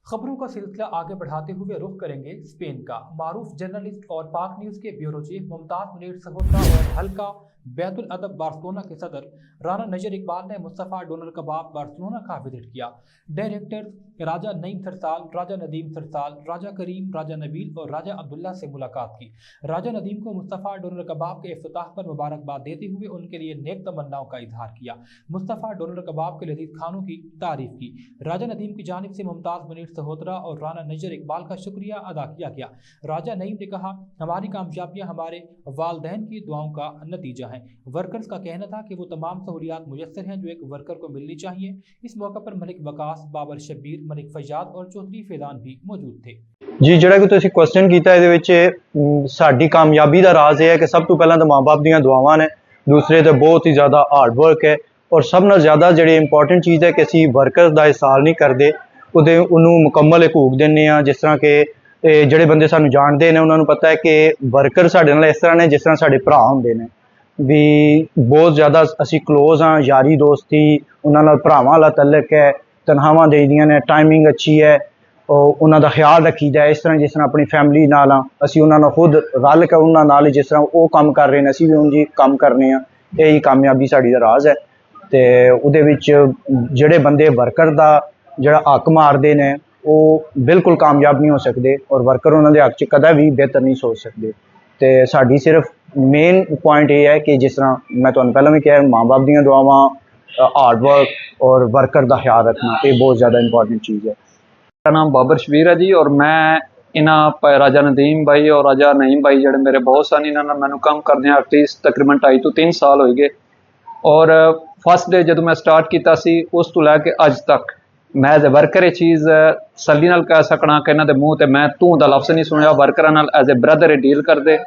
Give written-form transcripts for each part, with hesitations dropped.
खबरों का सिलसिला आगे बढ़ाते हुए रुख करेंगे स्पेन का। मारूफ जर्नलिस्ट और पाक न्यूज के ब्यूरो चीफ मुमताज मुनीर सहोत्रा और हल्का बैतुल अदब बार्सिलोना के सदर राना नजर इकबाल ने मुस्तफ़ा डोनर कबाब बार्सिलोना का विजिट किया। डायरेक्टर राजा नईम सरसाल, राजा नदीम सरसाल, राजा करीम, राजा नबील और राजा अब्दुल्ला से मुलाकात की। राजा नदीम को मुस्तफ़ा डोनर कबाब के इफ्तिताह पर मुबारकबाद देते हुए उनके लिए नेक तमन्नाओं का इजहार किया। मुस्तफ़ा डोनर कबाब के लजीज खानों की तारीफ की। राजा नदीम की जानिब से मुमताज मुनीर सहोत्रा और राना नजर इकबाल का शुक्रिया अदा किया गया। राजा नईम ने कहा, हमारी कामयाबियां हमारे वालदैन की दुआओं का नतीजा है। वर्कर्स का कहना था कि वो तमाम सहूलियात मुयस्सर हैं जो एक वर्कर को मिलनी चाहिए। इस मौके पर मलिक वकास, बाबर शब्बीर, मलिक फैयाद और चौधरी फैजान भी मौजूद थे। जी, ਜਿਹੜਾ ਕਿ ਤੁਸੀਂ ਕੁਐਸਚਨ ਕੀਤਾ ਇਹਦੇ ਵਿੱਚ ਸਾਡੀ ਕਾਮਯਾਬੀ ਦਾ ਰਾਜ਼ ਇਹ ਹੈ ਕਿ ਸਭ ਤੋਂ ਪਹਿਲਾਂ ਤਾਂ ਮਾਂ-ਬਾਪ ਦੀਆਂ ਦੁਆਵਾਂ ਨੇ, ਦੂਸਰੇ ਤੇ ਬਹੁਤ ਹੀ ਜ਼ਿਆਦਾ ਹਾਰਡ ਵਰਕ ਹੈ ਔਰ ਸਭ ਨਾਲੋਂ ਜ਼ਿਆਦਾ ਜਿਹੜੀ ਇੰਪੋਰਟੈਂਟ ਚੀਜ਼ ਹੈ ਕਿ ਅਸੀਂ ਵਰਕਰਸ ਦਾ ਇਸਾਲ ਨਹੀਂ ਕਰਦੇ, ਉਹਨੂੰ ਮੁਕੰਮਲ ਹਕੂਕ ਦਿੰਦੇ ਹਾਂ। ਜਿਸ ਤਰ੍ਹਾਂ ਕਿ ਜਿਹੜੇ ਬੰਦੇ ਸਾਨੂੰ ਜਾਣਦੇ ਨੇ ਉਹਨਾਂ ਨੂੰ ਪਤਾ ਹੈ ਕਿ ਵਰਕਰ ਸਾਡੇ ਨਾਲ ਇਸ ਤਰ੍ਹਾਂ ਨੇ ਜਿਸ ਤਰ੍ਹਾਂ ਸਾਡੇ ਭਰਾ ਹੁੰਦੇ ਨੇ, ਵੀ ਬਹੁਤ ਜ਼ਿਆਦਾ ਅਸੀਂ ਕਲੋਜ਼ ਹਾਂ, ਯਾਰੀ ਦੋਸਤੀ ਉਹਨਾਂ ਨਾਲ ਭਰਾਵਾਂ ਵਾਲਾ ਤਲਕ ਹੈ, ਤਨਖਾਹਾਂ ਦੇਈਦੀਆਂ ਨੇ, ਟਾਈਮਿੰਗ ਅੱਛੀ ਹੈ, ਉਹਨਾਂ ਦਾ ਖਿਆਲ ਰੱਖੀਦਾ ਇਸ ਤਰ੍ਹਾਂ ਜਿਸ ਤਰ੍ਹਾਂ ਆਪਣੀ ਫੈਮਿਲੀ ਨਾਲ ਹਾਂ। ਅਸੀਂ ਉਹਨਾਂ ਨਾਲ ਖੁਦ ਰਲ ਕੇ ਉਹਨਾਂ ਨਾਲ ਜਿਸ ਤਰ੍ਹਾਂ ਉਹ ਕੰਮ ਕਰ ਰਹੇ ਨੇ ਅਸੀਂ ਵੀ ਉਂਝ ਹੀ ਕੰਮ ਕਰਨੇ ਹਾਂ। ਇਹੀ ਕਾਮਯਾਬੀ ਸਾਡੀ ਦਾ ਰਾਜ਼ ਹੈ। ਅਤੇ ਉਹਦੇ ਵਿੱਚ ਜਿਹੜੇ ਬੰਦੇ ਵਰਕਰ ਦਾ ਜਿਹੜਾ ਹੱਕ ਮਾਰਦੇ ਨੇ ਉਹ ਬਿਲਕੁਲ ਕਾਮਯਾਬ ਨਹੀਂ ਹੋ ਸਕਦੇ ਔਰ ਵਰਕਰ ਉਹਨਾਂ ਦੇ ਹੱਕ 'ਚ ਕਦੇ ਵੀ ਬਿਹਤਰ ਨਹੀਂ ਸੋਚ ਸਕਦੇ। ਅਤੇ ਸਾਡੀ ਸਿਰਫ ਮੇਨ ਪੁਆਇੰਟ ਇਹ ਹੈ ਕਿ ਜਿਸ ਤਰ੍ਹਾਂ ਮੈਂ ਤੁਹਾਨੂੰ ਪਹਿਲਾਂ ਵੀ ਕਿਹਾ, ਮਾਂ ਬਾਪ ਦੀਆਂ ਦੁਆਵਾਂ, ਹਾਰਡ ਵਰਕ ਔਰ ਵਰਕਰ ਦਾ ਖਿਆਲ ਰੱਖਣਾ ਇਹ ਬਹੁਤ ਜ਼ਿਆਦਾ ਇੰਪੋਰਟੈਂਟ ਚੀਜ਼ ਹੈ। मेरा नाम बाबर शबीर है जी और मैं इन्होंने राजा नदीम भाई और राजा नईम भाई जोड़े मेरे बहुत सन इन्होंने मैंने काम करदे एटलीस्ट तकरीबन 2.5 to 3 साल हो गए। और फस्ट डे जो मैं स्टार्ट किया उस तो लैके अज तक मैं एज ए वर्कर ये चीज़ सली नाल कह सकना कि इन्होंने मूँह तो मैं तू का लफ्ज़ नहीं सुनिया। Worker as a brother deal करते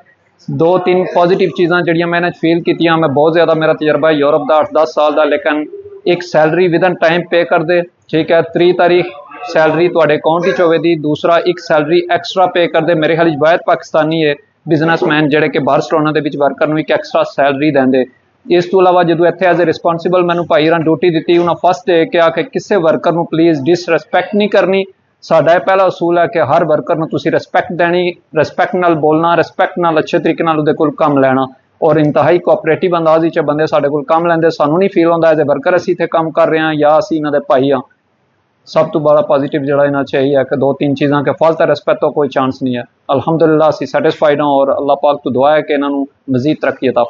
2-3 पॉजिटिव चीज़ां जिहड़ियां मैं फील कीतियां। मैं बहुत ज़्यादा मेरा तजर्बा है यूरोप का 8-10 साल का, लेकिन एक सैलरी विदन टाइम पे कर दे, ठीक है, 3 तारीख सैलरी तुहाडे अकाउंट विच होवेगी। दूसरा एक सैलरी एक्सट्रा पे कर दे। मेरे ख्याल वायद पाकिस्तानी है बिजनेसमैन जिहड़े कि बार्सिलोना दे विच वर्कर नूं एक एक्सट्रा सैलरी देंदे। इस तो इलावा जो इत्थे एज ए रिस्पोंसिबल मैनूं भाई होरां ड्यूटी दी, उन्होंने फस्ट डे कहा कि किसी वर्कर नूं प्लीज़ डिसरिस्पैक्ट नहीं करनी। साडा यह पहला असूल है कि हर वर्कर नूं तुसीं रिस्पैक्ट देनी, रिस्पैक्ट नाल बोलना, रिस्पैक्ट नाल अच्छे तरीके नाल उहदे कोल काम लैना और इंतहाई कोऑपरेटिव अंदाज़ च बंदे साडे कोल काम लैंदे। सानूं नहीं फील होंदा एज ए वर्कर असीं इत्थे काम कर रहे हैं या असीं इन्हां दे भाई हाँ। सब तो बड़ा पॉजिटिव जो इन्हें चाहिए है कि 2-3 चीज़ों के फालतू रिस्पेक्ट तो कोई चांस नहीं है। अल्हम्दुलिल्लाह असीं सैटिस्फाइड हाँ और अल्लाह पाक तो दुआ है कि इन्हों मज़ीद तरक्की अता